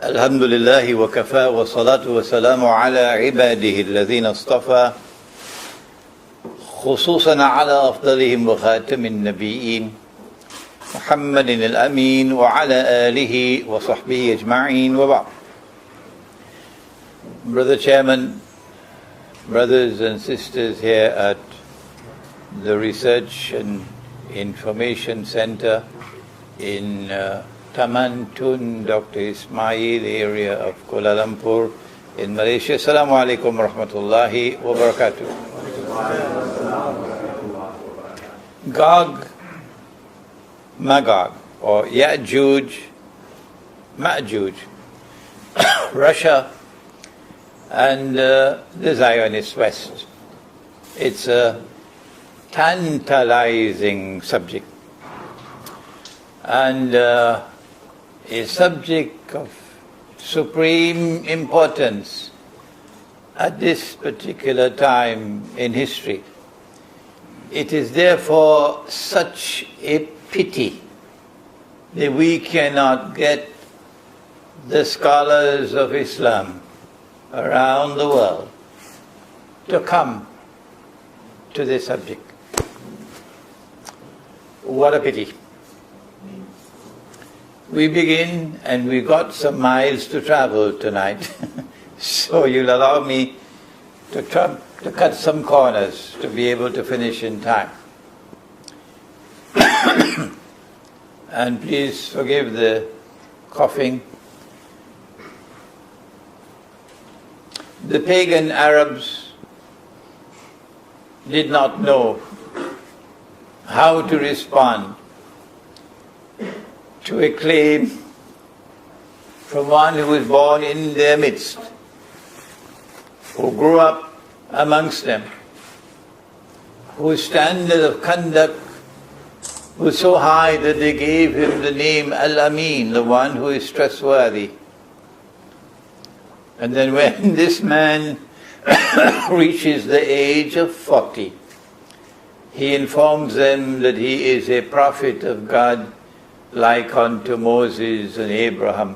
الحمد لله وكفى والصلاة والسلام على عباده الذين اصطفى خصوصا على أفضلهم وخاتم النبيين محمد الأمين وعلى آله وصحبه أجمعين وبعد. Brother Chairman, brothers and sisters here at the Research and Information Center in Taman Tun, Dr. Ismail area of Kuala Lumpur in Malaysia. Assalamu alaikum wa rahmatullahi wa barakatuh. Gog&Magog or Ya'juj, Ma'juj, Russia and the Zionist West. It's a tantalizing subject and a subject of supreme importance at this particular time in history. It is therefore such a pity that we cannot get the scholars of Islam around the world to come to this subject. What a pity. We begin and we got some miles to travel tonight, so you'll allow me to cut some corners to be able to finish in time. And please forgive the coughing. The pagan Arabs did not know how to respond to a claim from one who was born in their midst, who grew up amongst them, whose standard of conduct was so high that they gave him the name Al-Amin, the one who is trustworthy. And then when this man reaches the age of 40, he informs them that he is a prophet of God, like unto Moses and Abraham,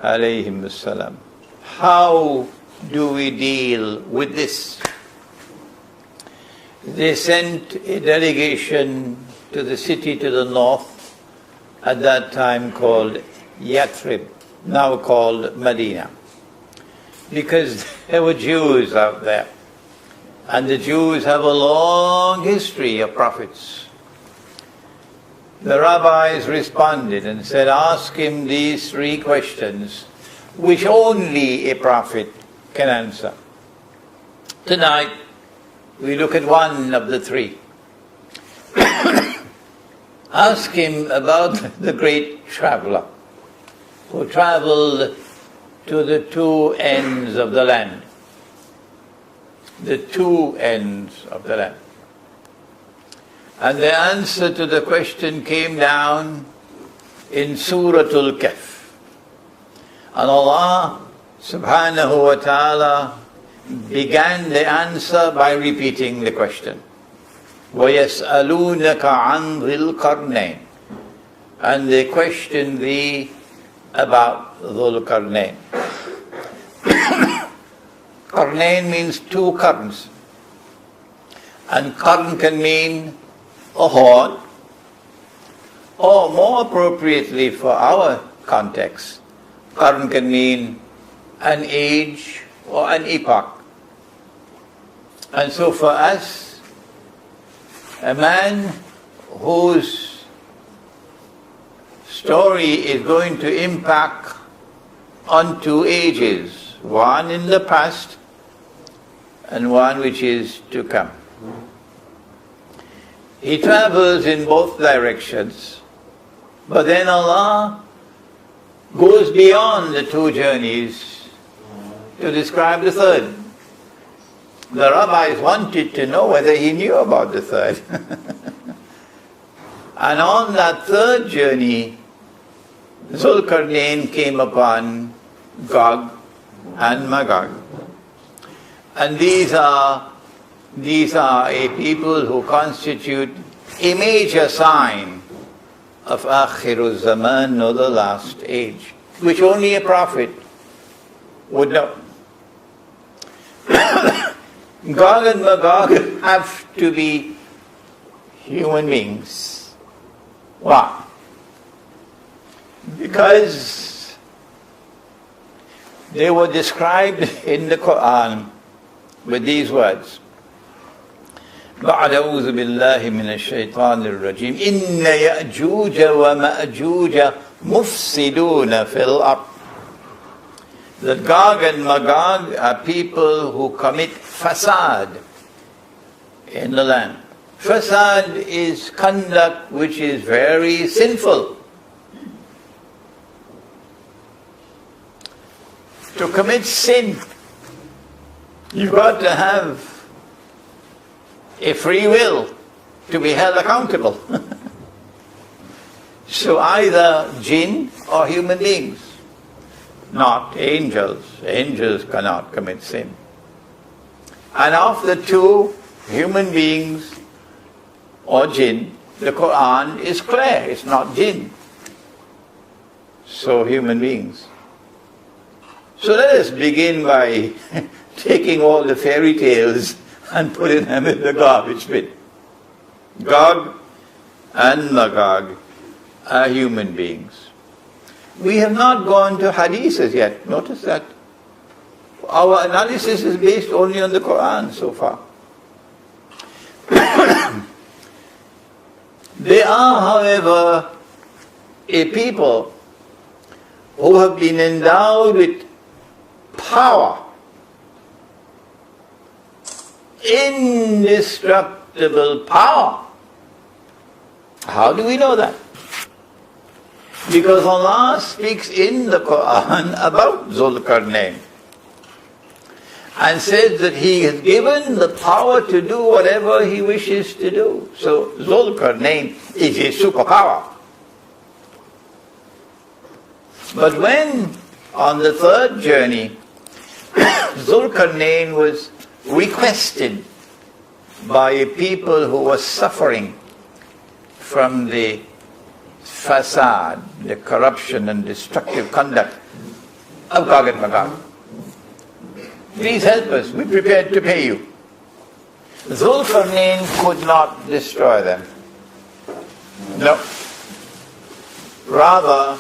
alayhim salam. How do we deal with this? They sent a delegation to the city to the north, at that time called Yathrib, now called Medina, because there were Jews out there, and the Jews have a long history of prophets. The rabbis responded and said, ask him these three questions, which only a prophet can answer. Tonight, we look at one of the three. Ask him about the great traveler who traveled to the two ends of the land. The two ends of the land. And the answer to the question came down in Suratul Kahf. And Allah subhanahu wa ta'ala began the answer by repeating the question. وَيَسْأَلُونَكَ عَنْ ذِي الْقَرْنَيْنِ. And they question thee about Dhul Qarnayn. Qarnayn means two qarns. And qarn can mean a horn, or more appropriately for our context, qarn can mean an age or an epoch. And so for us, a man whose story is going to impact on two ages, one in the past and one which is to come. He travels in both directions, but then Allah goes beyond the two journeys to describe the third. The rabbis wanted to know whether he knew about the third. And on that third journey, Zulkarnain came upon Gog and Magog. And these are a people who constitute a major sign of Akhirul Zaman, or the last age. which only a prophet would know. Gog and Magog have to be human beings. Why? Because they were described in the Quran with these words. بعد أعوذ بالله من الشيطان الرجيم إن يأجوج ومأجوج مفسدون في الأرض. That Gog and Magog are people who commit fasad in the land. Fasad is conduct which is very sinful. To commit sin, you've got to have a free will to be held accountable. So either jinn or human beings, not angels. Angels cannot commit sin. And of the two, human beings or jinn, the Quran is clear, it's not jinn. So human beings. So let us begin by taking all the fairy tales and putting them in the garbage bin. Gog and Magog are human beings. We have not gone to hadiths yet. Notice that. Our analysis is based only on the Quran so far. They are, however, a people who have been endowed with power, indestructible power. How do we know that? Because Allah speaks in the Quran about Zulkarnain and says that he is given the power to do whatever he wishes to do. So Zulkarnain is a superpower. But when on the third journey Zulkarnain was requested by a people who were suffering from the fasad, the corruption and destructive conduct of Gog and Magog. Please help us, we're prepared to pay you. Zulkarnain could not destroy them. No. Rather,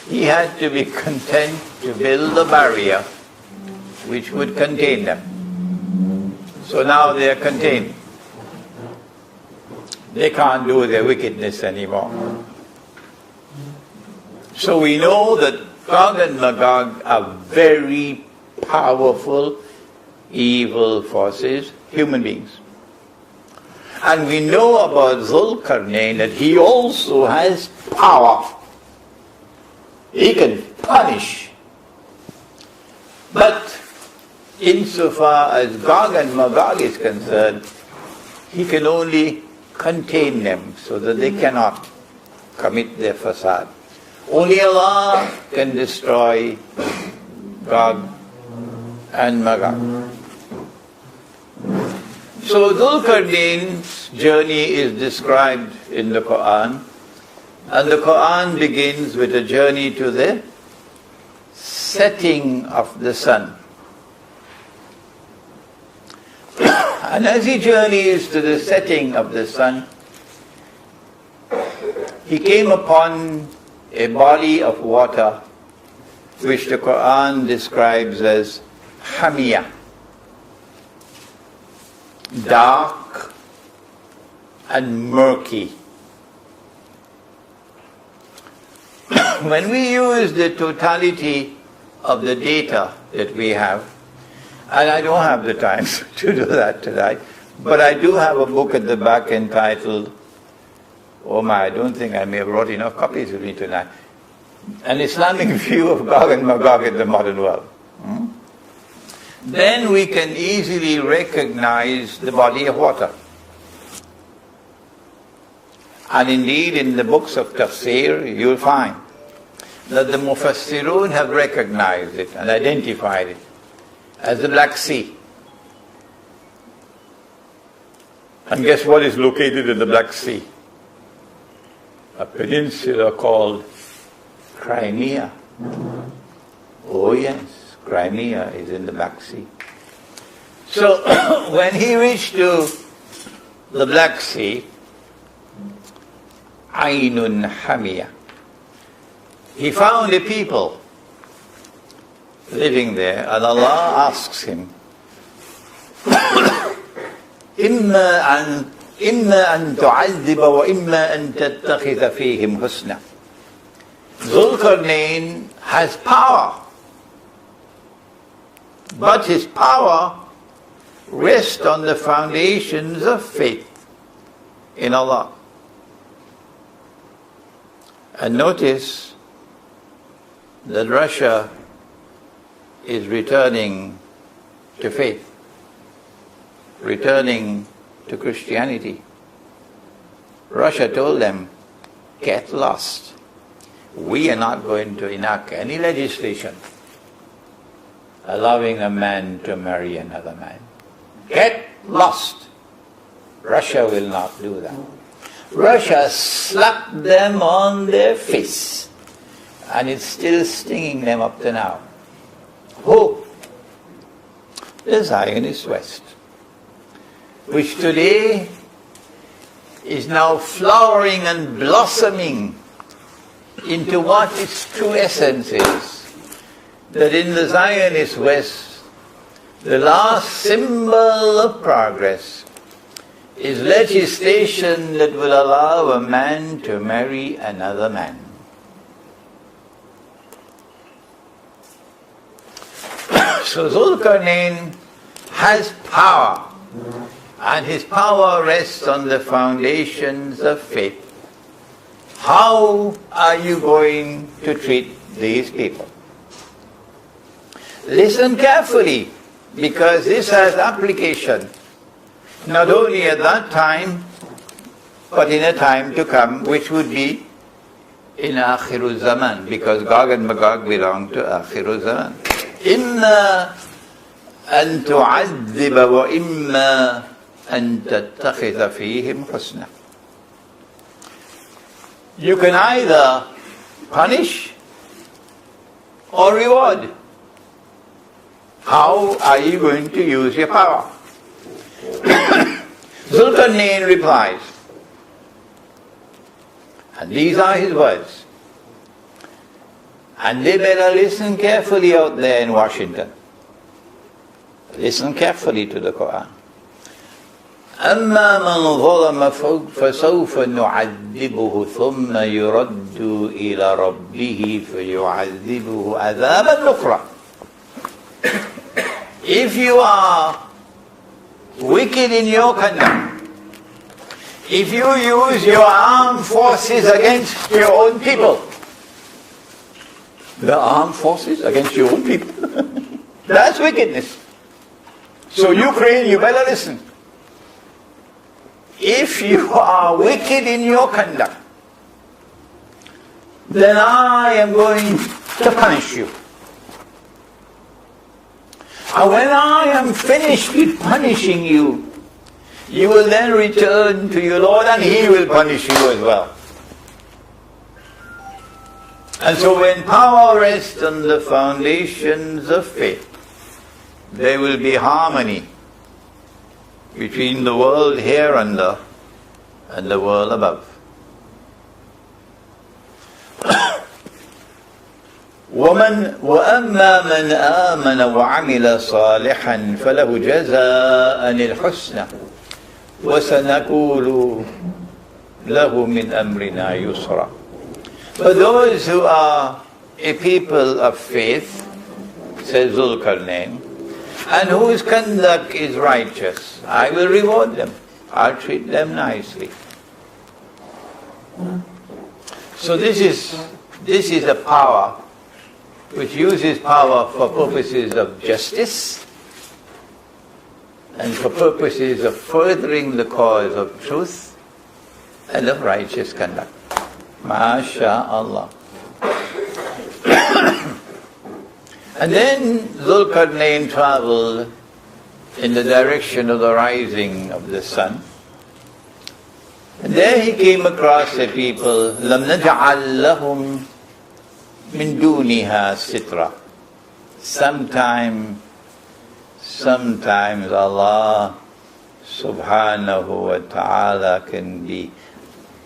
he had to be content to build a barrier which would contain them. So now they are contained. They can't do their wickedness anymore. So we know that Gog and Magog are very powerful, evil forces, human beings. And we know about Zulkarnain that he also has power. He can punish. But insofar as Gog and Magog is concerned, he can only contain them so that they cannot commit their fasad. Only Allah can destroy Gog and Magog. So Zulkarnain's journey is described in the Quran, and the Quran begins with a journey to the setting of the sun. And as he journeys to the setting of the sun, he came upon a body of water which the Quran describes as hamiyah, dark and murky. When we use the totality of the data that we have, and I don't have the time to do that tonight, but I do have a book at the back entitled, oh my, I don't think I may have brought enough copies with me tonight, An Islamic View of Gog and Magog in the Modern World. Then we can easily recognize the body of water. And indeed in the books of tafsir you'll find that the Mufassirun have recognized it and identified it as the Black Sea. And guess what is located in the Black Sea? A peninsula called Crimea. Oh yes, Crimea is in the Black Sea. So when he reached to the Black Sea, Ainun Hamia, he found a people living there, and Allah asks him, إِمَّا أَن تُعَذِّبَ وَإِمَّا أَن تَتَّخِذَ فِيهِمْ حُسْنًا. Zulkarnain has power, but his power rests on the foundations of faith in Allah. And notice that Russia is returning to faith, returning to Christianity. Russia told them, get lost. We are not going to enact any legislation allowing a man to marry another man. Get lost. Russia will not do that. Russia slapped them on their face, and it's still stinging them up to now. Who? The Zionist West, which today is now flowering and blossoming into what its true essence is. That in the Zionist West, the last symbol of progress is legislation that will allow a man to marry another man. So Zulkarnain has power, and his power rests on the foundations of faith. How are you going to treat these people? Listen carefully, because this has application not only at that time, but in a time to come, which would be in Akhirul Zaman, because Gog and Magog belong to Akhirul Zaman. إِمَّا أَن تُعَذِّبَ وَإِمَّا أَن تَتَّخِذَ فِيهِمْ حُسْنًا. You can either punish or reward. How are you going to use your power? Zulkarnain replies, and these are his words, and they better listen carefully out there in Washington. Listen carefully to the Quran. أما من ظلم فسوف نعذبه ثم يرد إلى ربه فيعذبه عذابا نكرا. If you are wicked in your conduct, if you use your armed forces against your own people, the armed forces against your own people, that's wickedness. So Ukraine, you better listen. If you are wicked in your conduct, then I am going to punish you. And when I am finished with punishing you, you will then return to your Lord, and He will punish you as well. And so when power rests on the foundations of faith, there will be harmony between the world here under and the world above. وَأَمَّا مَنْ آمَنَ وَعَمِلَ صَالِحًا فَلَهُ جَزَاءً الْحُسْنَى وَسَنَقُولُ لَهُ مِنْ أَمْرِنَا يُسْرًا. For those who are a people of faith, says Zulkarnain, and whose conduct is righteous, I will reward them. I'll treat them nicely. So this is a power which uses power for purposes of justice and for purposes of furthering the cause of truth and of righteous conduct. MashaAllah. And then Zulkarnain traveled in the direction of the rising of the sun. And there he came across a people, لَمْ نَجْعَلْ لَهُمْ min duniha sitra. Sometimes Allah subhanahu wa ta'ala can be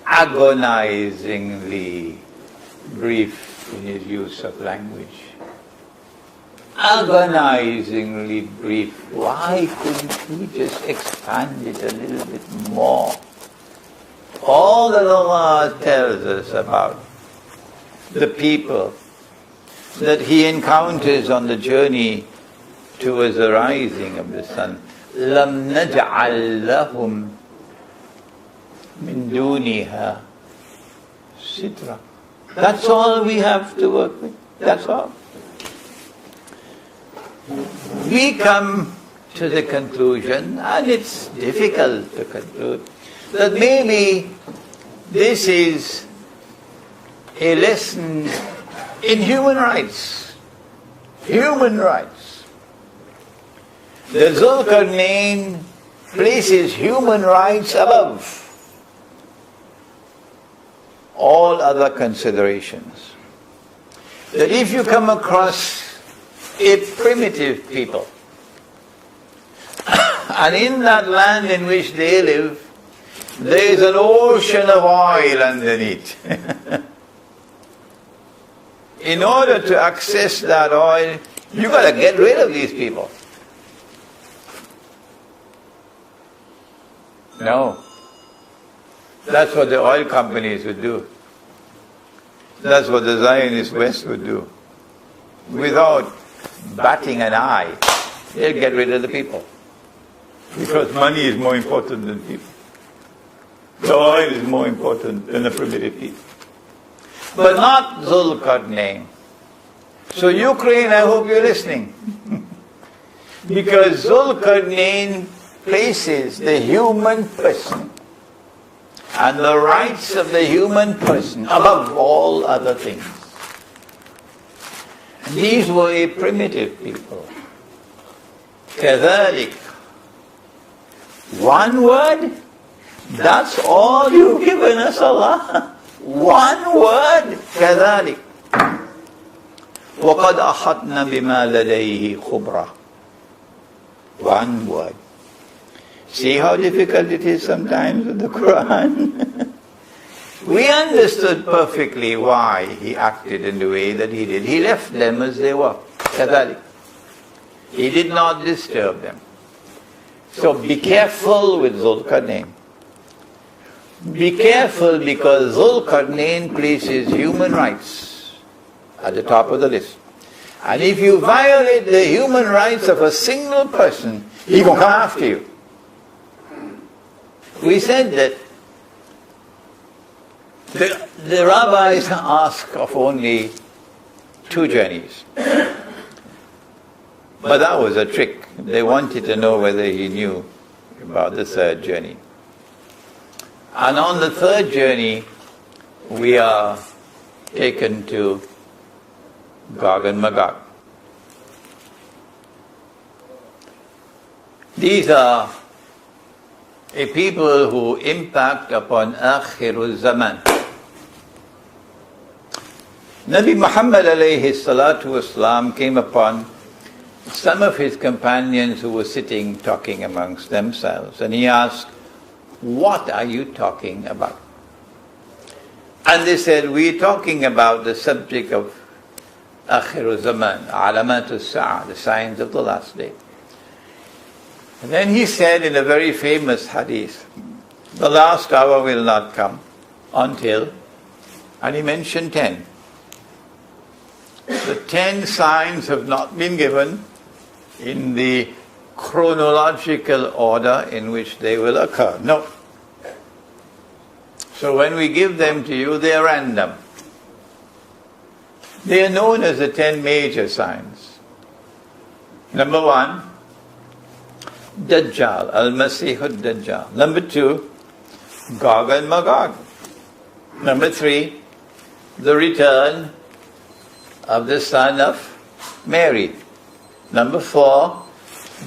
agonizingly brief in his use of language. Agonizingly brief. Why couldn't he just expand it a little bit more? All that Allah tells us about the people that he encounters on the journey towards the rising of the sun. لَمْ نَجْعَلْ لَهُمْ مِنْ دُونِهَا سِتْرًا. That's all we have to work with. That's all. We come to the conclusion, and it's difficult to conclude, that maybe this is a lesson in human rights. Human rights. The Zulkarnain places human rights above all other considerations. That if you come across a primitive people, and in that land in which they live, there is an ocean of oil underneath. In order to access that oil, you got to get rid of these people. No. That's what the oil companies would do. That's what the Zionist West would do. Without batting an eye, they'll get rid of the people. Because money is more important than people. The oil is more important than the primitive people. But not Zulkarnain. So Ukraine, I hope you're listening. Because Zulkarnain places the human person and the rights of the human person above all other things. These were a primitive people. كذلك. One word? That's all you've given us, Allah. One word. كذلك. وقد أحطنا بما لديه خبرة. One word. See how difficult it is sometimes with the Quran? We understood perfectly why he acted in the way that he did. He left them as they were. كذلك. He did not disturb them. So be careful with Zulkarnain. Be careful because Zulkarnain places human rights at the top of the list. And if you violate the human rights of a single person, he's going to come after you. We said that the rabbis ask of only 2 journeys. But that was a trick. They wanted to know whether he knew about the 3rd journey. And on the 3rd journey, we are taken to Gog&Magog. These are a people who impact upon Akhirul Zaman. Nabi Muhammad alayhi salatu wasalam came upon some of his companions who were sitting talking amongst themselves, and he asked, "What are you talking about?" And they said, "We're talking about the subject of Akhirul Zaman, Alamatul Sa'ah, the signs of the last day." And then he said in a very famous hadith, "The last hour will not come until," and he mentioned 10. The 10 signs have not been given in the chronological order in which they will occur. No. So when we give them to you, they are random. They are known as the 10 major signs. Number 1, Dajjal, Al-Masih al-Dajjal. Number 2, Gog&Magog. Number 3, the return of the son of Mary. Number 4,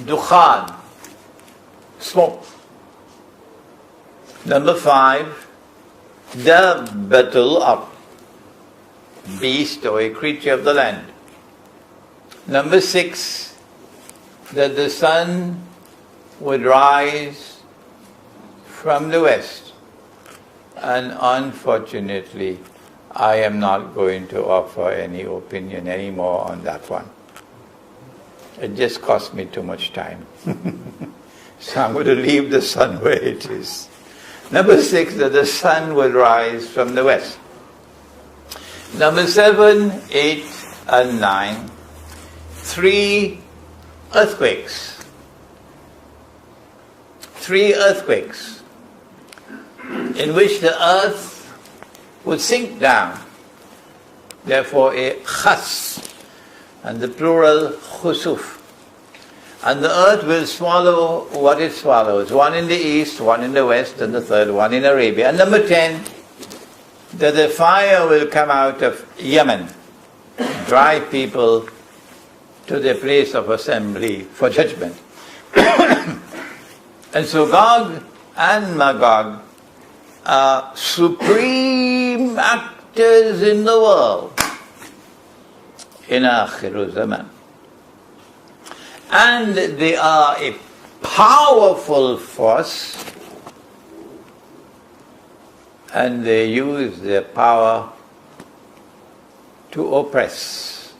Dukhan, smoke. Number 5, Dabbatul Ard. beast or a creature of the land. Number 6, that the sun would rise from the west. And unfortunately, I am not going to offer any opinion anymore on that one. It just cost me too much time. So I'm going to leave the sun where it is. Number 6, that the sun will rise from the west. Number 7, 8, and 9, 3 earthquakes. 3 earthquakes in which the earth would sink down. Therefore a khas, and the plural khusuf. And the earth will swallow what it swallows. 1 in the east, 1 in the west, and the third one in Arabia. And number 10, that the fire will come out of Yemen, drive people to their place of assembly for judgment. And so Gog and Magog are supreme actors in the world in Akhir Zaman. And they are a powerful force, and they use their power to oppress.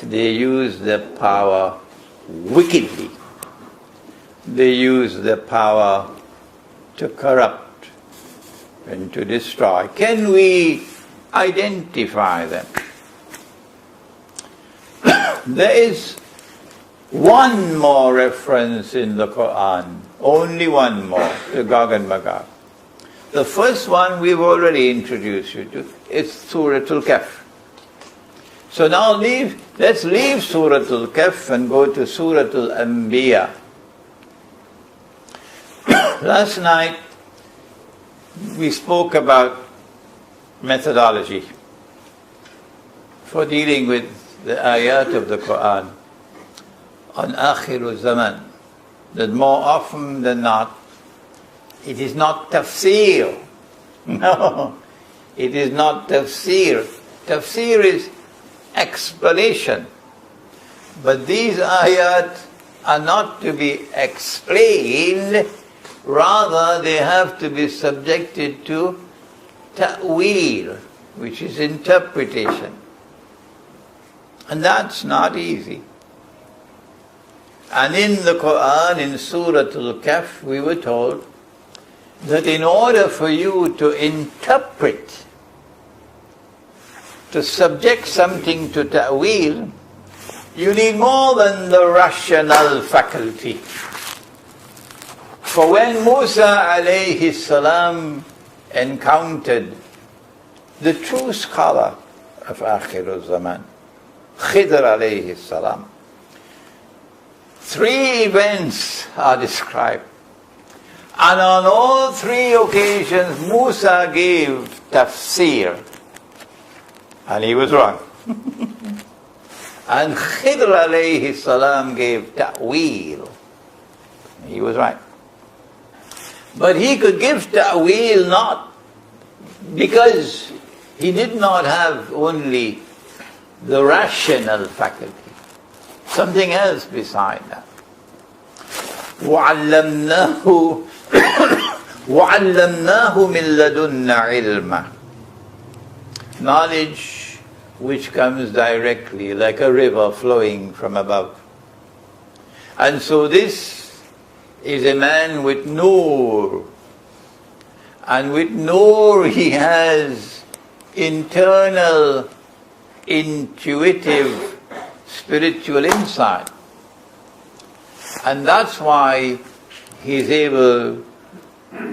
They use their power wickedly. They use their power to corrupt and to destroy. Can we identify them? There is one more reference in the Quran, only one more, to Gog and Magog. The first one we've already introduced you to. It's Surah Al-Kahf. So now let's leave Surah Al-Kahf and go to Surah Al-Anbiya. Last night we spoke about methodology for dealing with the ayat of the Quran on Akhir Zaman, that more often than not, it is not tafsir. No, it is not tafsir. Tafsir is explanation. But these ayat are not to be explained, rather they have to be subjected to ta'wil, which is interpretation. And that's not easy. And in the Quran, in Surah Al-Kahf, we were told that in order for you to interpret, to subject something to ta'wil, you need more than the rational faculty. For when Musa alayhi salam encountered the true scholar of Akhir Zaman, Khidr alayhi salam, 3 events are described. And on all 3 occasions, Musa gave tafsir. And he was wrong. And Khidr alayhi salam gave ta'wil. He was right. But he could give ta'wil not because he did not have only the rational faculty, something else beside that. وَعَلَّمْنَاهُ مِنْ لَدُنَّا عِلْمًا. Knowledge which comes directly like a river flowing from above. And so this is a man with nur. And with nur he has internal, intuitive, spiritual insight. And that's why he's able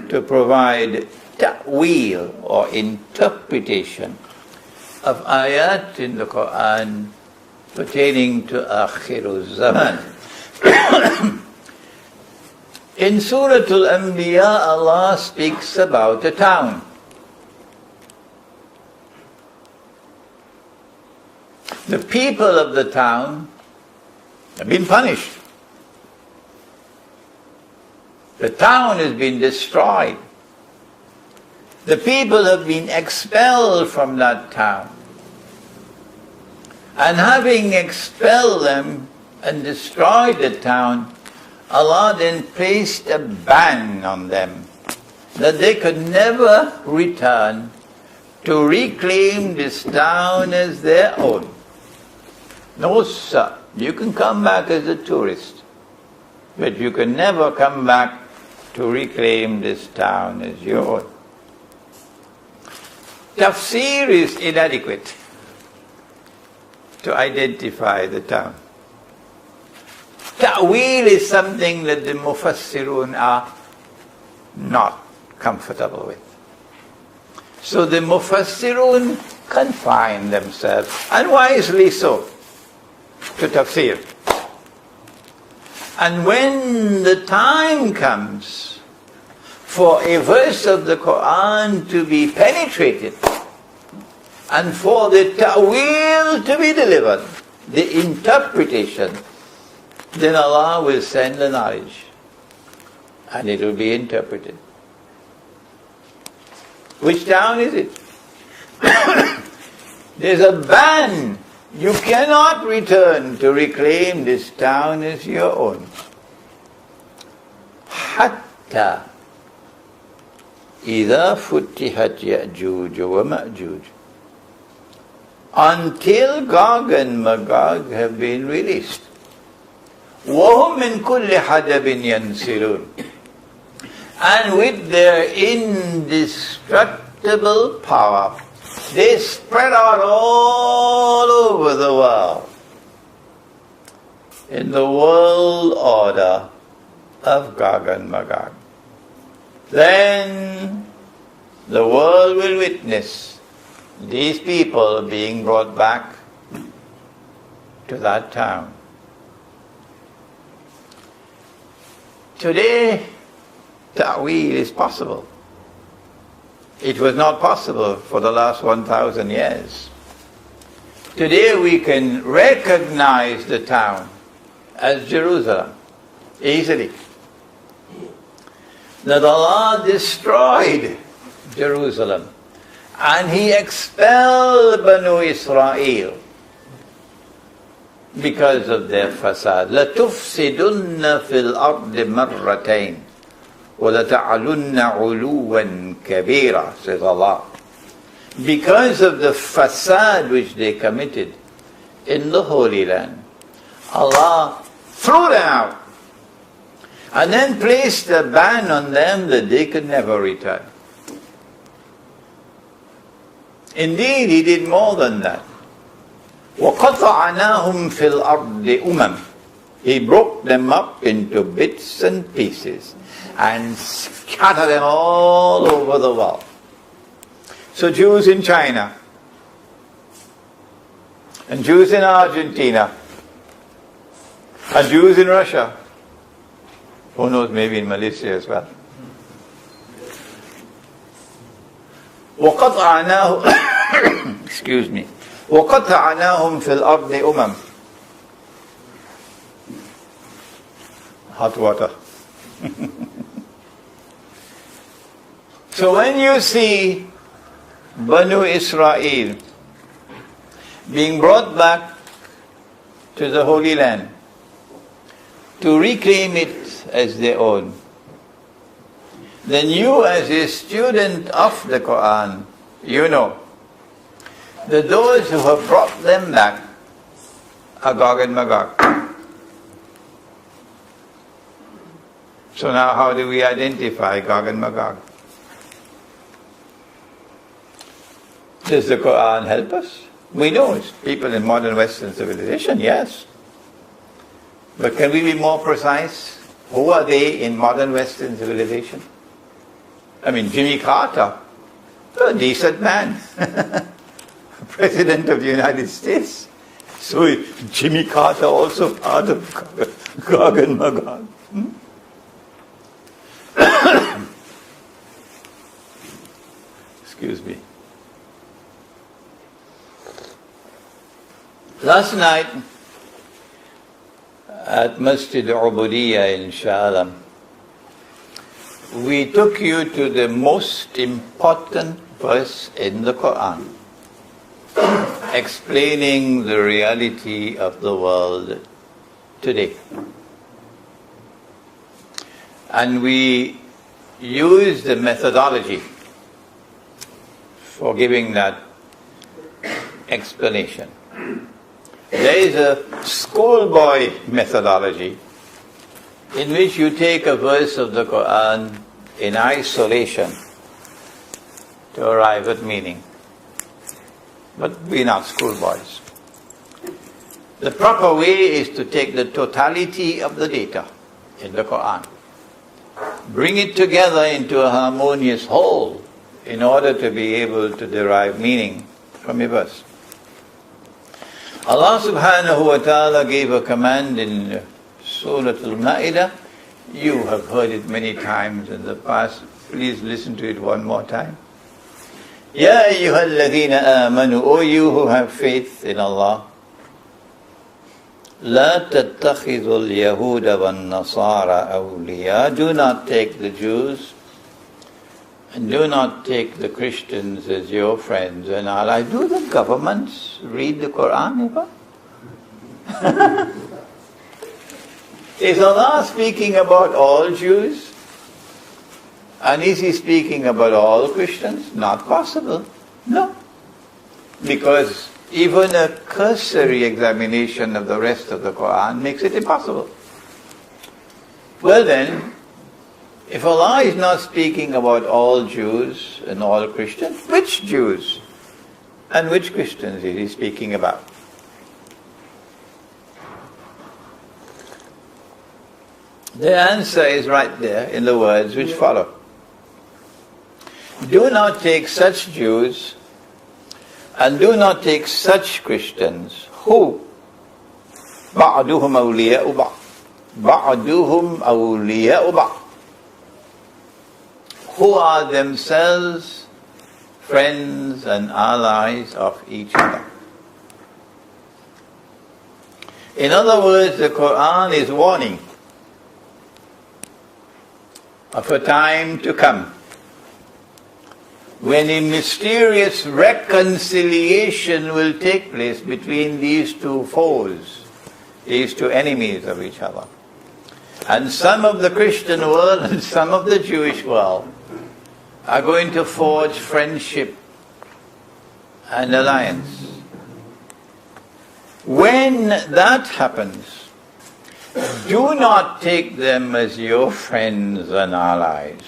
to provide ta'wil or interpretation of ayat in the Quran pertaining to Akhir Zaman. In Surah Al-Anbiya, Allah speaks about a town. The people of the town have been punished. The town has been destroyed. The people have been expelled from that town. And having expelled them and destroyed the town, Allah then placed a ban on them that they could never return to reclaim this town as their own. No, sir. You can come back as a tourist, but you can never come back to reclaim this town as your own. Tafsir is inadequate to identify the town. Ta'wil is something that the Mufassirun are not comfortable with. So the Mufassirun confine themselves, and wisely so, to tafsir. And when the time comes for a verse of the Quran to be penetrated and for the ta'wil to be delivered, the interpretation, then Allah will send the knowledge and it will be interpreted. Which town is it? There's a ban. You cannot return to reclaim this town as your own. Hatta إذا فتحت يأجوج ومأجوج, until Gog and Magog have been released. وهم من كل حدب ينسلون, and with their indestructible power they spread out all over the world in the world order of Gog and Magog. Then the world will witness these people being brought back to that town. Today, ta'wil is possible. It was not possible for the last 1,000 years. Today we can recognize the town as Jerusalem easily. That Allah destroyed Jerusalem and He expelled Banu Israel because of their fasad. لَتُفْسِدُنَّ فِي الْأَرْضِ مَرَّتَيْنِ وَلَتَعْلُنَّ عُلُوًّا كَبِيرًا, says Allah. Because of the fasad which they committed in the Holy Land, Allah threw them out and then placed a ban on them that they could never return. Indeed, He did more than that. وَقَطَعْنَاهُمْ فِي الْأَرْضِ أُمَمٍ, He broke them up into bits and pieces and scattered them all over the world. So Jews in China, and Jews in Argentina, and Jews in Russia, who knows, maybe in Malaysia as well. وَقَطَعْنَاهُمْ excuse me. وَقَطَعْنَاهُمْ فِي الْأَرْضِ أُمَمٍ. Hot water. So when you see Banu Israel being brought back to the Holy Land to reclaim it as their own, then you as a student of the Quran, you know that those who have brought them back are Gog and Magog. So now how do we identify Gog and Magog? Does the Quran help us? We know it's people in modern Western civilization, yes. But can we be more precise? Who are they in modern Western civilization? I mean, Jimmy Carter, a decent man. President of the United States. So Jimmy Carter also part of Gog and Magog. Excuse me. Last night at Masjid Ubudiyya in Shah Alam, we took you to the most important verse in the Quran, explaining the reality of the world today. And we used the methodology for giving that explanation. There is a schoolboy methodology in which you take a verse of the Quran in isolation to arrive at meaning. But we're not schoolboys. The proper way is to take the totality of the data in the Quran, bring it together into a harmonious whole in order to be able to derive meaning from a verse. Allah subhanahu wa ta'ala gave a command in Surah Al-Ma'idah. You have heard it many times in the past. Please listen to it one more time. Ya ayyuhalladhina amanu, O you who have faith in Allah, La tattakhidhul yahuda wan nasara awliya. Do not take the Jews and do not take the Christians as your friends and allies. Do the governments read the Quran ever? Is Allah speaking about all Jews? And is He speaking about all Christians? Not possible. No. Because even a cursory examination of the rest of the Quran makes it impossible. Well then, if Allah is not speaking about all Jews and all Christians, which Jews and which Christians is He speaking about? The answer is right there in the words which follow. Do not take such Jews and do not take such Christians who ba'duhum awliya'u ba'd. Ba'duhum awliya'u ba'd. Who are themselves friends and allies of each other. In other words, the Quran is warning of a time to come when a mysterious reconciliation will take place between these two foes, these two enemies of each other. And some of the Christian world and some of the Jewish world are going to forge friendship and alliance. When that happens, do not take them as your friends and allies.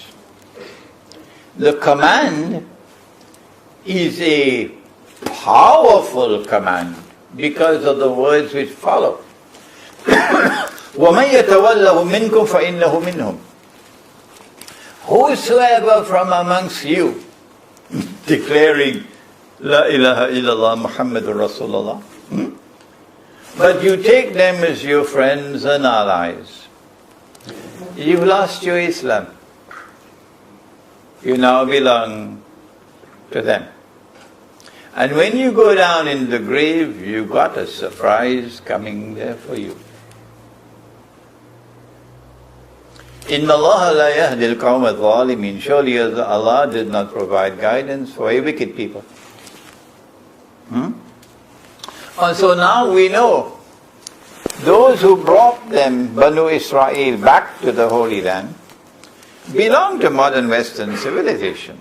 The command is a powerful command because of the words which follow. وَمَنْ يَتَوَلَّهُ مِنْكُمْ فَإِنَّهُ مِنْهُمْ. Whosoever from amongst you, declaring La ilaha illallah Muhammadur Rasulullah, but you take them as your friends and allies, you've lost your Islam. You now belong to them. And when you go down in the grave, you got a surprise coming there for you. Inna Allah la yahdi al-qawm al-zalimin. Surely Allah did not provide guidance for a wicked people. And so now we know those who brought them, Banu Israel, back to the Holy Land, belong to modern Western civilization.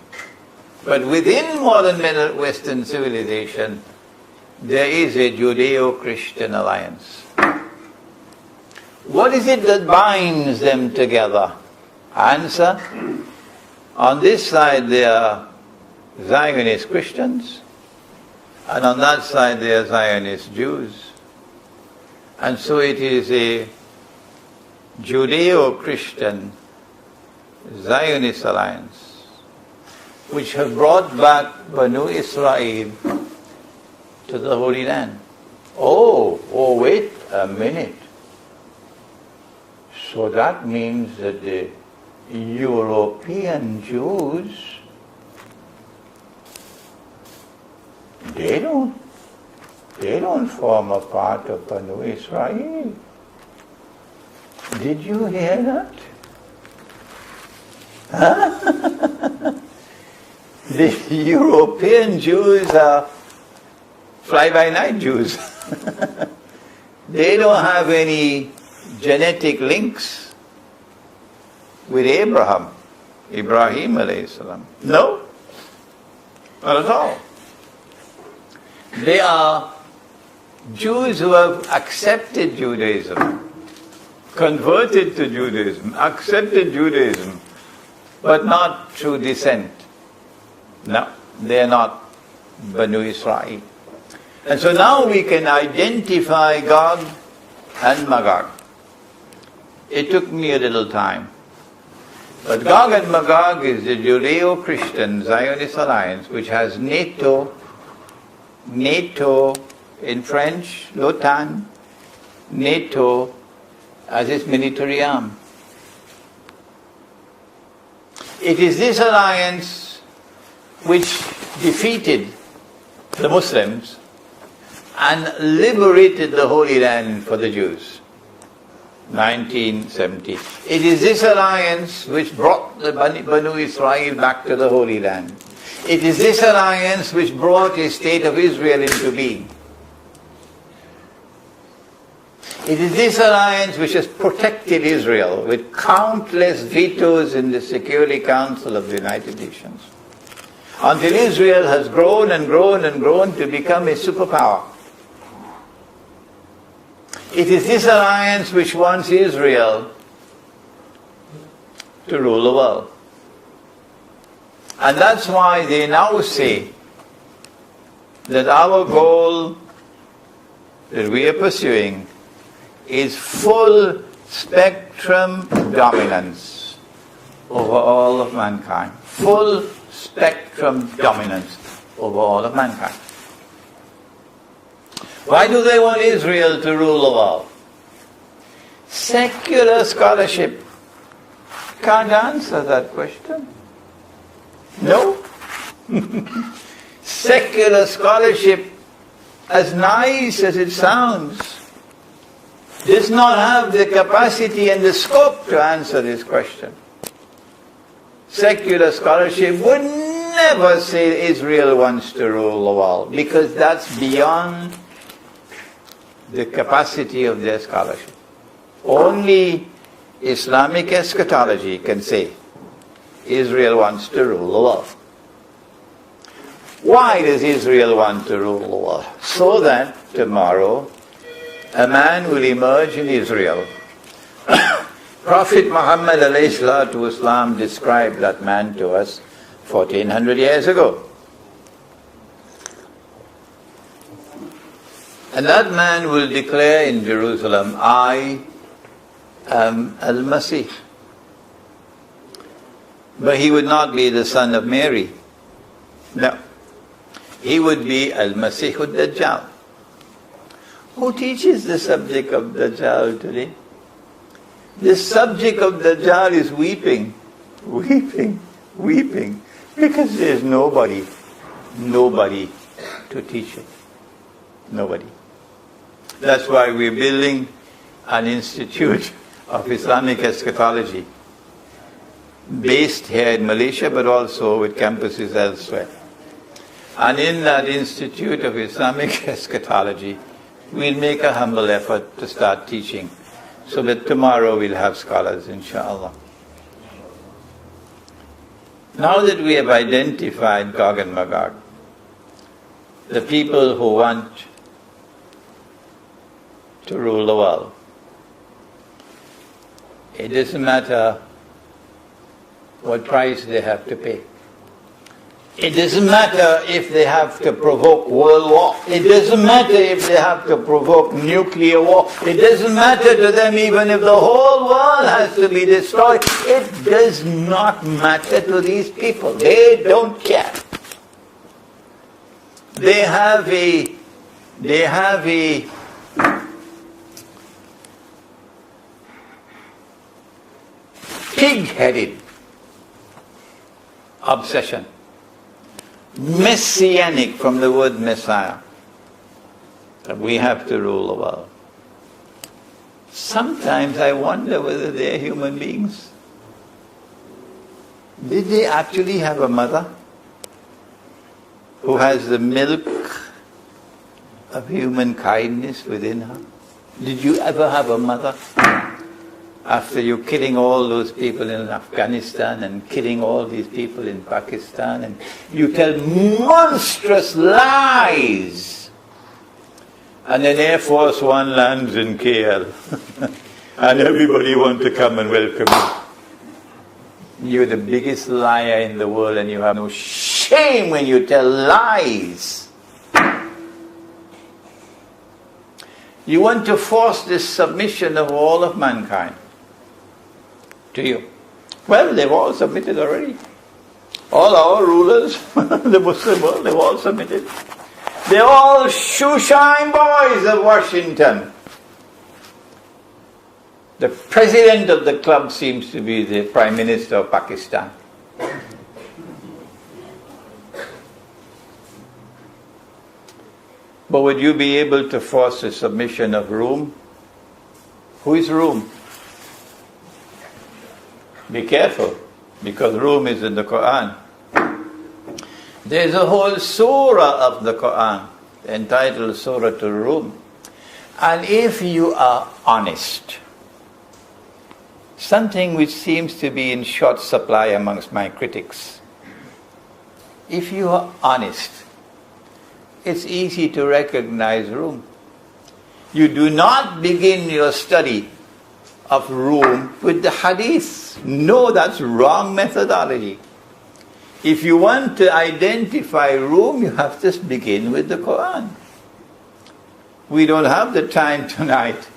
But within modern Western civilization, there is a Judeo-Christian alliance. What is it that binds them together? Answer: on this side they are Zionist Christians, and on that side they are Zionist Jews. And so it is a Judeo-Christian Zionist alliance which have brought back Banu Israel to the Holy Land. Oh, wait a minute. So that means that the European Jews, they don't form a part of Banu Israel. Did you hear that? The European Jews are fly-by-night Jews. They don't have any genetic links with Ibrahim alayhi salam. No, not at all. They are Jews who have accepted Judaism, converted to Judaism, accepted Judaism, but not through descent. No, they are not Banu Israel. And so now we can identify Gog and Magog. It took me a little time. But Gog and Magog is the Judeo-Christian Zionist alliance which has NATO in French, l'OTAN, NATO as its military arm. It is this alliance which defeated the Muslims and liberated the Holy Land for the Jews. 1970. It is this alliance which brought the Banu Israel back to the Holy Land. It is this alliance which brought the state of Israel into being. It is this alliance which has protected Israel with countless vetoes in the Security Council of the United Nations, until Israel has grown and grown and grown to become a superpower. It is this alliance which wants Israel to rule the world. And that's why they now say that our goal that we are pursuing is full spectrum dominance over all of mankind. Full spectrum dominance over all of mankind. Why do they want Israel to rule the world? Secular scholarship can't answer that question. No. Secular scholarship, as nice as it sounds, does not have the capacity and the scope to answer this question. Secular scholarship would never say Israel wants to rule the world, because that's beyond the capacity of their scholarship. Only Islamic eschatology can say Israel wants to rule the world. Why does Israel want to rule the world? So that tomorrow a man will emerge in Israel. Prophet Muhammad ﷺ described that man to us 1400 years ago. And that man will declare in Jerusalem, I am Al-Masih. But he would not be the son of Mary. No. He would be Al-Masih al-Dajjal. Who teaches the subject of Dajjal today? The subject of Dajjal is weeping, weeping, weeping, because there's nobody to teach it. Nobody. That's why we're building an institute of Islamic eschatology based here in Malaysia, but also with campuses elsewhere. And in that Institute of Islamic Eschatology, we'll make a humble effort to start teaching, so that tomorrow we'll have scholars, inshallah. Now that we have identified Gog and Magog, the people who want to rule the world, it doesn't matter what price they have to pay. It doesn't matter if they have to provoke world war. It doesn't matter if they have to provoke nuclear war. It doesn't matter to them even if the whole world has to be destroyed. It does not matter to these people. They don't care. They have a pig-headed obsession. Messianic, from the word Messiah, that we have to rule the world. Sometimes I wonder whether they're human beings. Did they actually have a mother who has the milk of human kindness within her? Did you ever have a mother? After you killing all those people in Afghanistan and killing all these people in Pakistan, and you tell monstrous lies, and then Air Force One lands in KL and everybody wants to come and welcome you. You're the biggest liar in the world and you have no shame when you tell lies. You want to force this submission of all of mankind to you. Well, they've all submitted already. All our rulers, the Muslim world, they've all submitted. They're all shoeshine boys of Washington. The president of the club seems to be the Prime Minister of Pakistan. But would you be able to force the submission of Rome? Who is Rome? Be careful, because Rome is in the Quran. There's a whole surah of the Quran entitled Surah to Rum. And if you are honest, something which seems to be in short supply amongst my critics, if you are honest, it's easy to recognize Rum. You do not begin your study of Rum with the hadith. No, that's wrong methodology. If you want to identify Rum, you have to begin with the Quran. We don't have the time tonight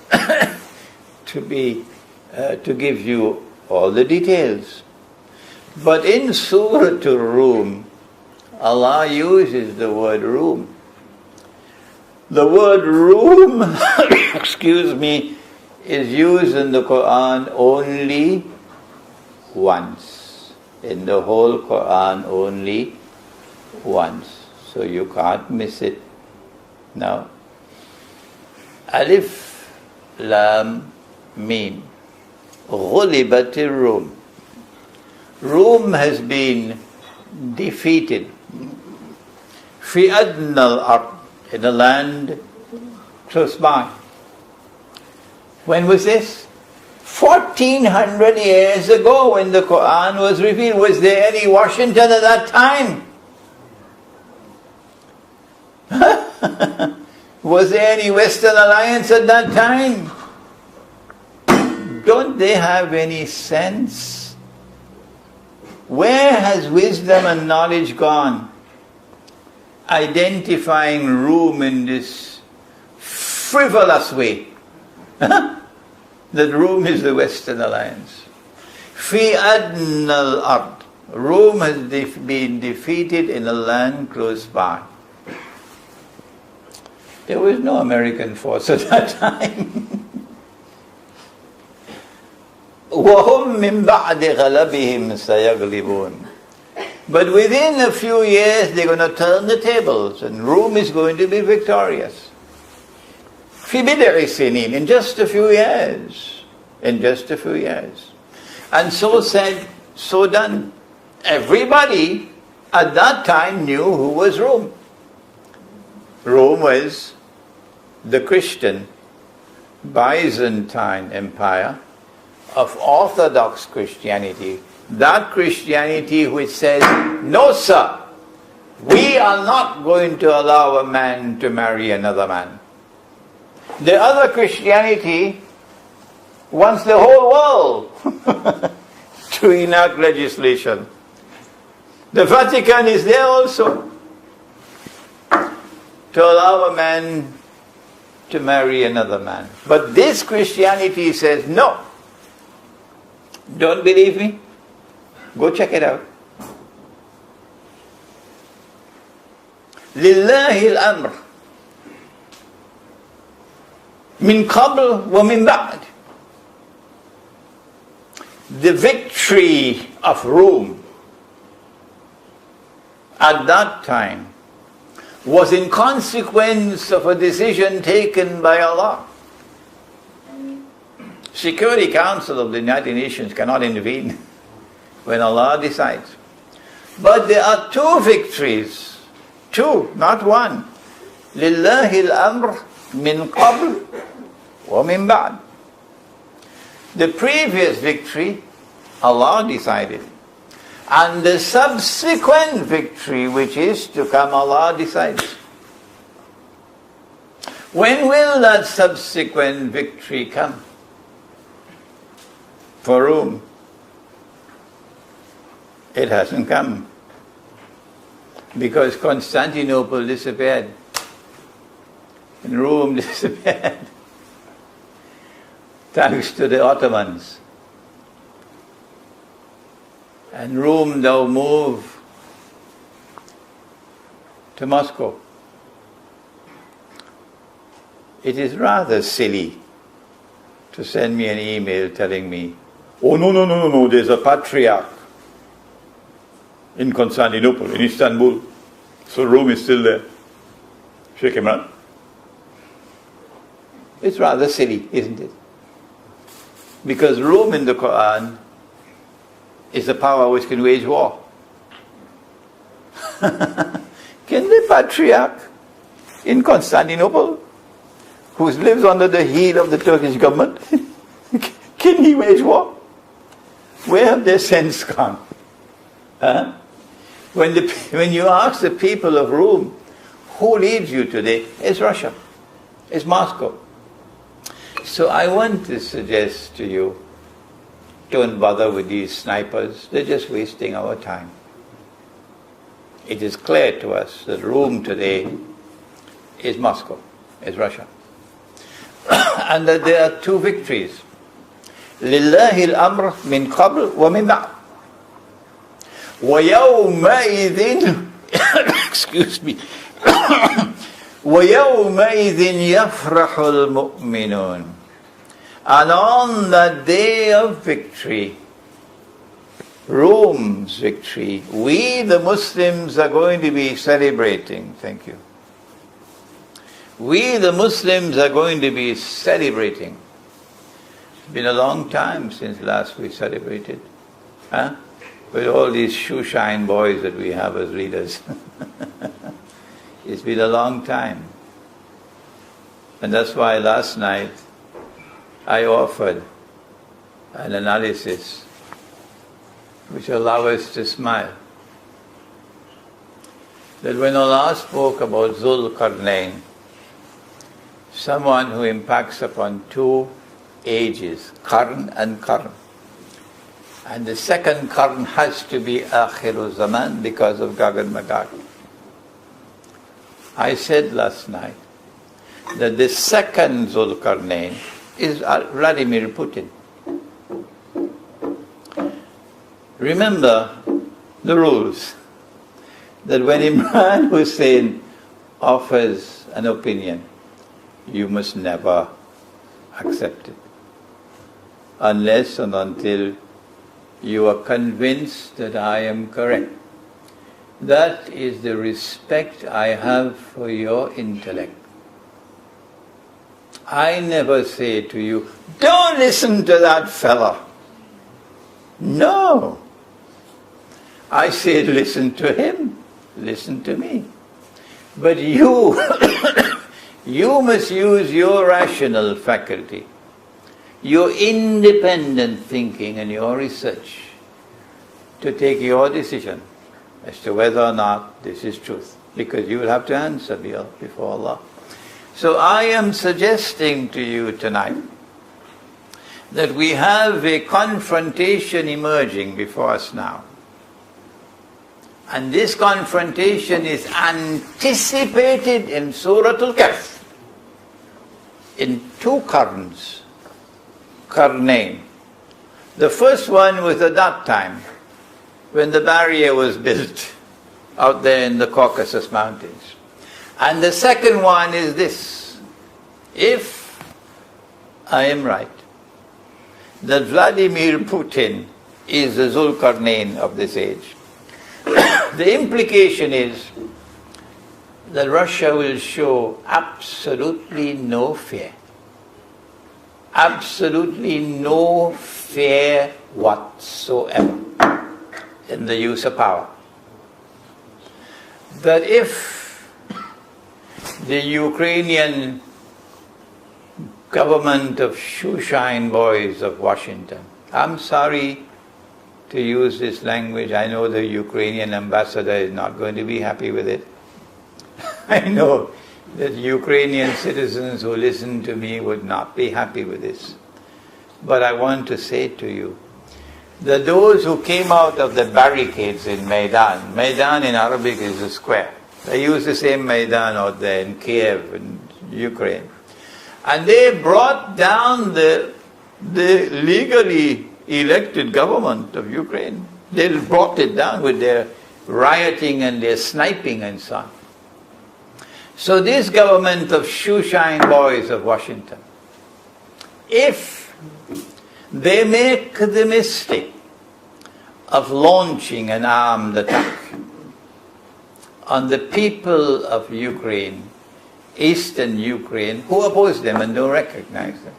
to give you all the details. But in Surah to Rum, Allah uses the word Rum. The word Rum, excuse me, is used in the Quran only once. In the whole Quran, only once. So you can't miss it. Now, Alif, Lam, Mim. غُلِبَتِ الرُّوم. Rome has been defeated. فِي أَدْنَى الْأَرْضِ, in a land close by. When was this? 1400 years ago, when the Quran was revealed. Was there any Washington at that time? Was there any Western Alliance at that time? Don't they have any sense? Where has wisdom and knowledge gone? Identifying Rome in this frivolous way. That Rome is the Western Alliance. Fi adna al-ard. Rome has been defeated in a land close by. There was no American force at that time. وَهُمْ مِنْ بَعْدِ غَلَبِهِمْ سَيَغْلِبُونَ. But within a few years they're going to turn the tables and Rome is going to be victorious. فِي بِضْعِ سِنِينَ, in just a few years. In just a few years. And so said, so done. Everybody at that time knew who was Rome. Rome was the Christian Byzantine Empire of Orthodox Christianity. That Christianity which says, no sir, we are not going to allow a man to marry another man. The other Christianity wants the whole world to enact legislation. The Vatican is there also to allow a man to marry another man. But this Christianity says, no. Don't believe me? Go check it out. لله الأمر من قبل ومن بعد. The victory of Rome at that time was in consequence of a decision taken by Allah. Security Council of the United Nations cannot intervene when Allah decides. But there are two victories, two, not one. لِلَّهِ الْأَمْرُ مِنْ قَبْلِ وَمِنْ بَعْدِ. The previous victory, Allah decided. And the subsequent victory, which is to come, Allah decides. When will that subsequent victory come? For whom? It hasn't come. Because Constantinople disappeared. And Rome disappeared. Thanks to the Ottomans. And Rome now moved to Moscow. It is rather silly to send me an email telling me, oh no, there's a patriarch in Constantinople, in Istanbul. So Rome is still there. Sheikh Imran. It's rather silly, isn't it? Because Rome in the Quran is a power which can wage war. Can the patriarch in Constantinople, who lives under the heel of the Turkish government, can he wage war? Where have their sense gone? Huh? When you ask the people of Rome, who leads you today? It's Russia. It's Moscow. So I want to suggest to you, don't bother with these snipers. They're just wasting our time. It is clear to us that Rome today is Moscow, is Russia. And that there are two victories. لِلَّهِ الْأَمْرُ مِنْ قَبْلِ وَمِنْ بَعْدِ وَيَوْمَئِذٍ excuse me وَيَوْمَئِذٍ يَفْرَحُ الْمُؤْمِنُونَ. And on that day of victory, Rome's victory, we the Muslims are going to be celebrating. Thank you. We the Muslims are going to be celebrating. It's been a long time since last we celebrated. Huh? With all these shoe-shine boys that we have as leaders. It's been a long time. And that's why last night I offered an analysis which allows us to smile. That when Allah spoke about Zul Qarnayn, someone who impacts upon two ages, Qarn and Qarn. And the second Qarn has to be Akhiru Zaman because of Gog&Magog. I said last night that the second Zul Qarnayn is Vladimir Putin. Remember the rules, that when Imran Hosein offers an opinion, you must never accept it, unless and until you are convinced that I am correct. That is the respect I have for your intellect. I never say to you, don't listen to that fella. No. I say, listen to him, listen to me. But you, you must use your rational faculty, your independent thinking and your research to take your decision as to whether or not this is truth. Because you will have to answer before Allah. So I am suggesting to you tonight that we have a confrontation emerging before us now. And this confrontation is anticipated in Surah Al-Kahf in two Qarns, Qarnayn. The first one was at that time when the barrier was built out there in the Caucasus Mountains. And the second one is this: if I am right, that Vladimir Putin is the Zulkarnain of this age, the implication is that Russia will show absolutely no fear. Absolutely no fear whatsoever. in the use of power. That if the Ukrainian government of shoeshine boys of Washington, I'm sorry to use this language, I know the Ukrainian ambassador is not going to be happy with it. I know that Ukrainian citizens who listen to me would not be happy with this. But I want to say to you that those who came out of the barricades in Maidan, Maidan in Arabic is a square. They use the same Maidan out there in Kiev in Ukraine. And they brought down the legally elected government of Ukraine. They brought it down with their rioting and their sniping and so on. So this government of shoeshine boys of Washington, if they make the mistake of launching an armed attack on the people of Ukraine, eastern Ukraine, who oppose them and don't recognize them,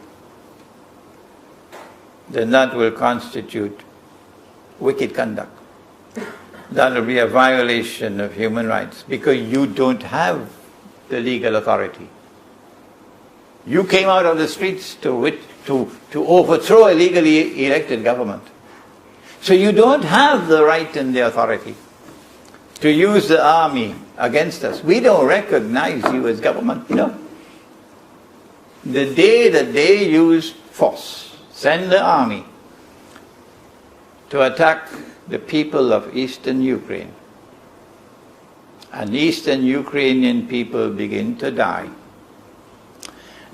then that will constitute wicked conduct. That will be a violation of human rights because you don't have the legal authority. You came out of the streets to overthrow a legally elected government. So you don't have the right and the authority to use the army against us. We don't recognize you as government, The day that they use force, send the army to attack the people of eastern Ukraine, and eastern Ukrainian people begin to die,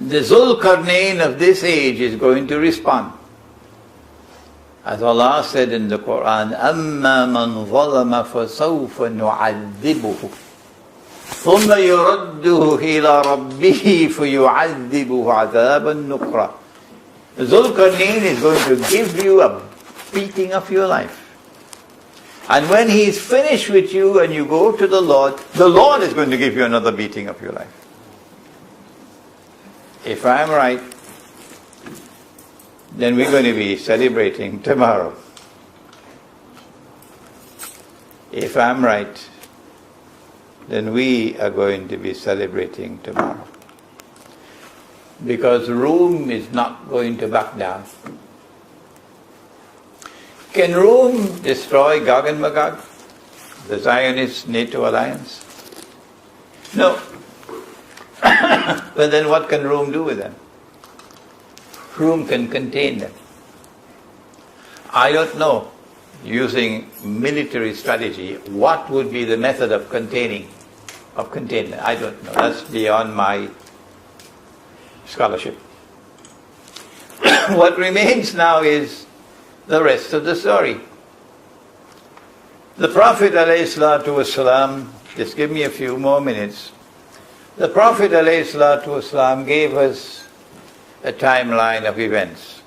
the Zulkarnain of this age is going to respond. As Allah said in the Quran, أَمَّا مَنْ ظَلَمَ فَسَوْفَ نُعَذِّبُهُ ثُمَّ يُرَدُّهُ إِلَى رَبِّهِ فَيُعَذِّبُهُ عَذَابًا نُقْرًا. Zulkarnain is going to give you a beating of your life. And when he is finished with you and you go to the Lord is going to give you another beating of your life. If I'm right, then we're going to be celebrating tomorrow. If I'm right, then we are going to be celebrating tomorrow. Because Rome is not going to back down. Can Rome destroy Gog&Magog, the Zionist NATO alliance? No. But then what can Rome do with them? Rome can contain them. I don't know, using military strategy, what would be the method of containment. I don't know. That's beyond my scholarship. What remains now is the rest of the story. The Prophet ﷺ, just give me a few more minutes. The Prophet ﷺ gave us a timeline of events.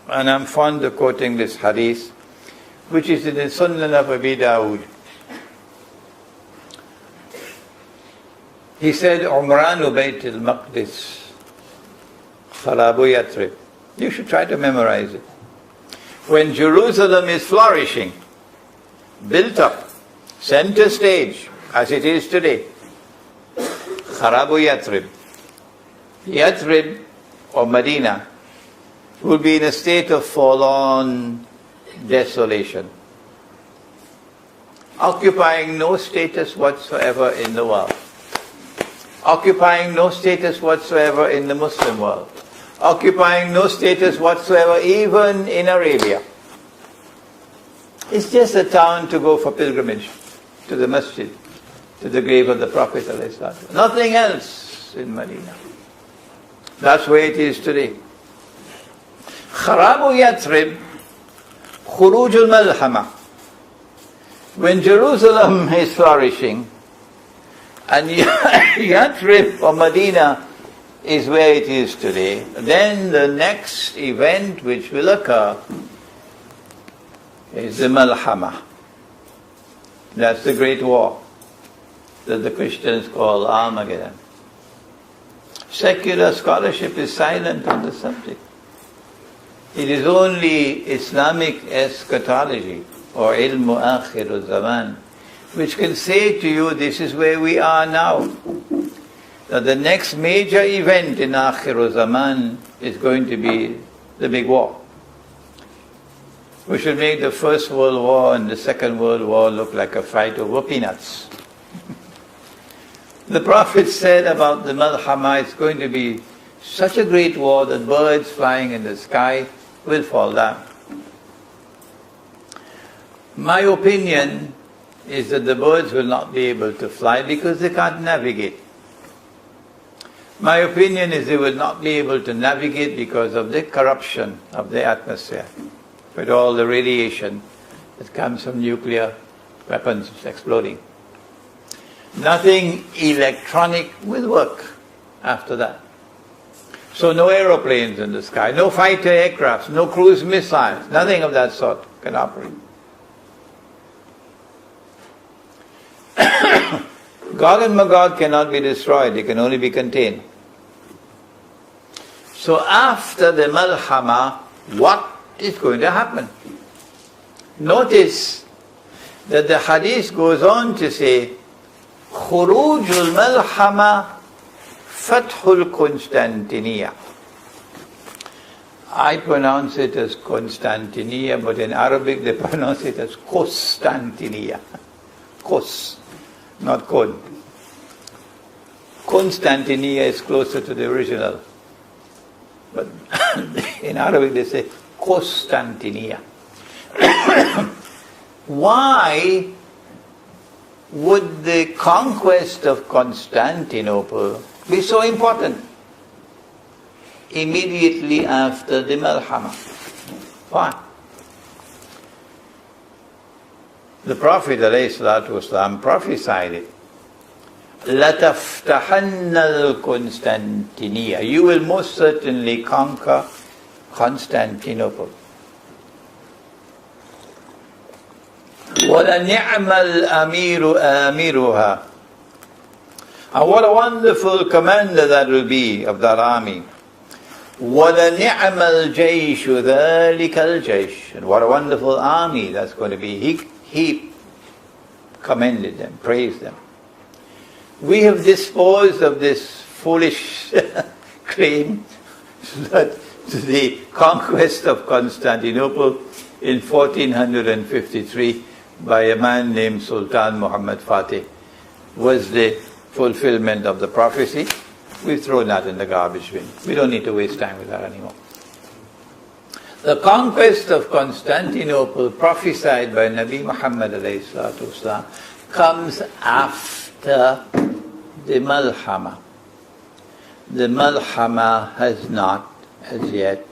And I'm fond of quoting this hadith, which is in the Sunan of Abi Dawud. He said, Umranu Bayt al-Maqdis, Kharabu Yathrib. You should try to memorize it. When Jerusalem is flourishing, built up, center stage, as it is today, Kharabu Yathrib. Yathrib, or Medina, will be in a state of forlorn desolation, occupying no status whatsoever in the world, occupying no status whatsoever in the Muslim world, occupying no status whatsoever even in Arabia. It's just a town to go for pilgrimage to the masjid, to the grave of the Prophet ﷺ. Nothing else in Medina. That's where it is today. Kharabu Yathrib, Khuruj al-Malhama. When Jerusalem is flourishing, and Yathrib or Medina is where it is today, then the next event which will occur is the Malhama. That's the great war that the Christians call Armageddon. Secular scholarship is silent on the subject. It is only Islamic eschatology or ilmu akhir zaman, which can say to you, this is where we are now. That the next major event in akhir zaman is going to be the big war. We should make the First World War and the Second World War look like a fight over peanuts. The Prophet said about the Malhama, it's going to be such a great war that birds flying in the sky will fall down. My opinion is that the birds will not be able to fly because they can't navigate. My opinion is they will not be able to navigate because of the corruption of the atmosphere, with all the radiation that comes from nuclear weapons exploding. Nothing electronic will work after that. So no aeroplanes in the sky, no fighter aircrafts, no cruise missiles, nothing of that sort can operate. Gog and Magog cannot be destroyed, they can only be contained. So after the Malhama, what is going to happen? Notice that the hadith goes on to say, Khurujul Malhama Fathul Constantinia. I pronounce it as Constantinia, but in Arabic they pronounce it as Constantinia. Kos, not Kon. Constantinia is closer to the original. But in Arabic they say Constantinia. Why would the conquest of Constantinople be so important immediately after the Malhama? Why? The Prophet ﷺ prophesied it. لَتَفْتَحَنَّ الْقُنْسْتَنْتِنِيَّةِ. You will most certainly conquer Constantinople. وَلَنِعْمَ الْأَمِيرُ آمِرُهَا. And what a wonderful commander that will be of that army. وَلَنِعْمَ الْجَيْشُ ذَلِكَ الْجَيْشُ. And what a wonderful army that's going to be. He commended them, praised them. We have disposed of this foolish claim that the conquest of Constantinople in 1453 by a man named Sultan Muhammad Fatih was the fulfillment of the prophecy. We've thrown that in the garbage bin. We don't need to waste time with that anymore. The conquest of Constantinople prophesied by Nabi Muhammad ﷺ comes after the Malhama. The Malhama has not as yet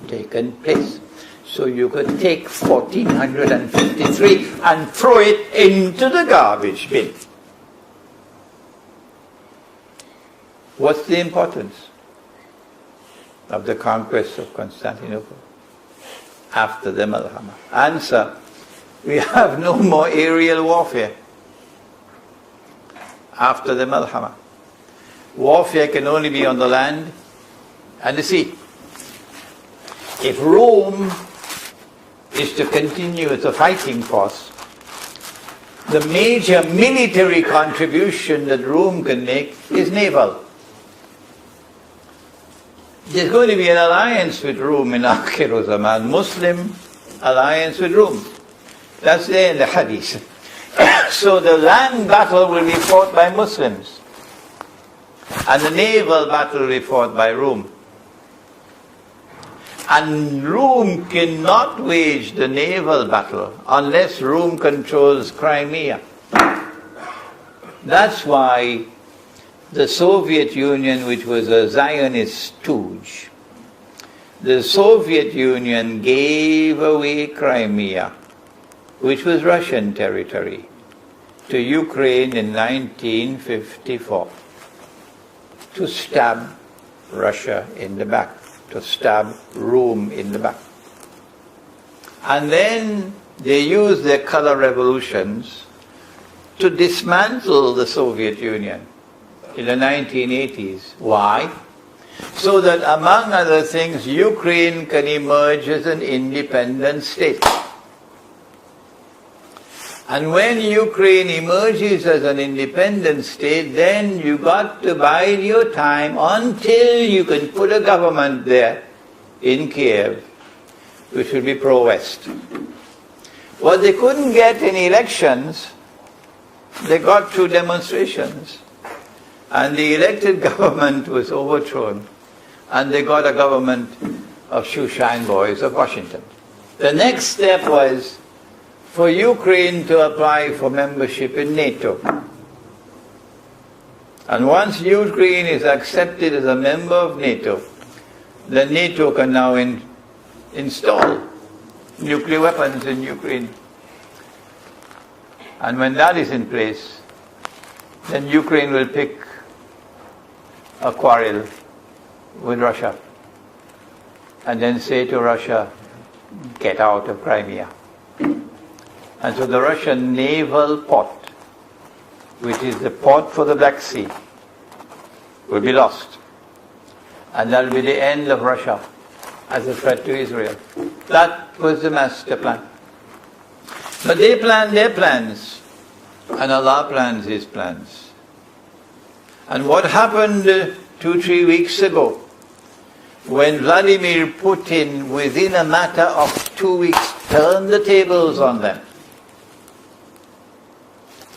taken place. So you could take 1453 and throw it into the garbage bin. What's the importance of the conquest of Constantinople after the Malhama? Answer: we have no more aerial warfare after the Malhama. Warfare can only be on the land and the sea. If Rome is to continue as a fighting force, the major military contribution that Rome can make is naval. There's going to be an alliance with Rome in Akhir Zaman, Muslim alliance with Rome. That's there in the hadith. So the land battle will be fought by Muslims, and the naval battle will be fought by Rome. And Rome cannot wage the naval battle unless Rome controls Crimea. That's why the Soviet Union, which was a Zionist stooge, the Soviet Union gave away Crimea, which was Russian territory, to Ukraine in 1954 to stab Russia in the back, to stab Rome in the back. And then they used their color revolutions to dismantle the Soviet Union in the 1980s. Why? So that, among other things, Ukraine can emerge as an independent state. And when Ukraine emerges as an independent state, then you got to bide your time until you can put a government there in Kiev, which will be pro-West. What they couldn't get in elections, they got through demonstrations. And the elected government was overthrown. And they got a government of shoeshine boys of Washington. The next step was for Ukraine to apply for membership in NATO. And once Ukraine is accepted as a member of NATO, then NATO can now install nuclear weapons in Ukraine. And when that is in place, then Ukraine will pick a quarrel with Russia and then say to Russia, get out of Crimea. And so the Russian naval port, which is the port for the Black Sea, will be lost. And that will be the end of Russia as a threat to Israel. That was the master plan. But they planned their plans, and Allah plans His plans. And what happened 2-3 weeks ago, when Vladimir Putin, within a matter of 2 weeks, turned the tables on them,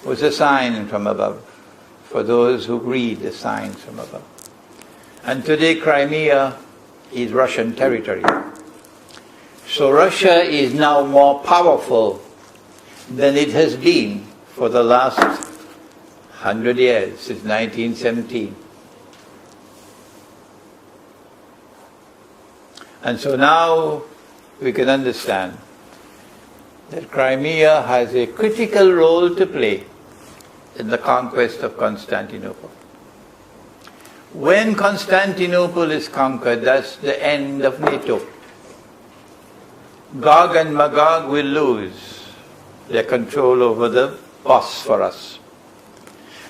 was a sign from above, for those who read the signs from above. And today Crimea is Russian territory. So Russia is now more powerful than it has been for the last 100 years, since 1917. And so now we can understand that Crimea has a critical role to play in the conquest of Constantinople. When Constantinople is conquered, that's the end of NATO. Gog and Magog will lose their control over the Bosphorus.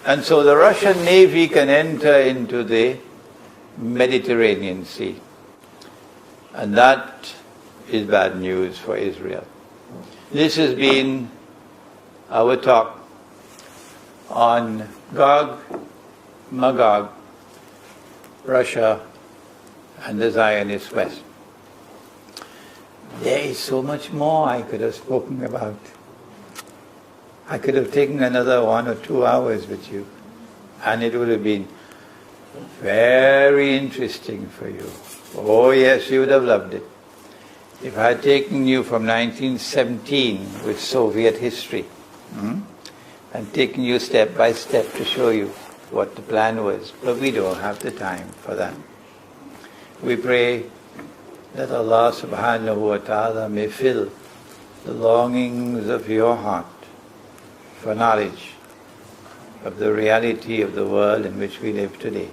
And so the Russian Navy can enter into the Mediterranean Sea. And that is bad news for Israel. This has been our talk on Gog, Magog, Russia, and the Zionist West. There is so much more I could have spoken about. I could have taken another 1 or 2 hours with you, and it would have been very interesting for you. Oh yes, you would have loved it. If I had taken you from 1917 with Soviet history, and taken you step by step to show you what the plan was. But we don't have the time for that. We pray that Allah subhanahu wa ta'ala may fill the longings of your heart for knowledge of the reality of the world in which we live today.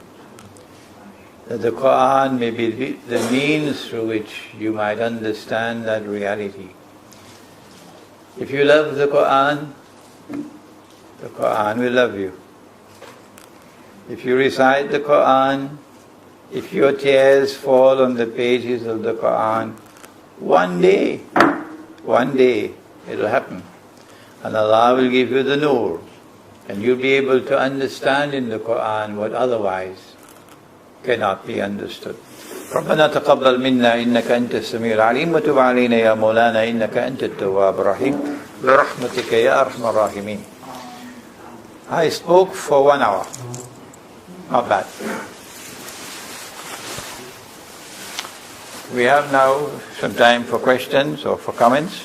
That the Quran may be the means through which you might understand that reality. If you love the Quran will love you. If you recite the Quran, if your tears fall on the pages of the Quran, one day it'll happen. And Allah will give you the nur. And you'll be able to understand in the Quran what otherwise cannot be understood. ربنا تقبل منا إنك أنت السميع العليم وتب علينا يا مولانا إنك أنت التواب الرحيم برحمتك يا أرحم الراحمين. I spoke for 1 hour. Not bad. We have now some time for questions or for comments.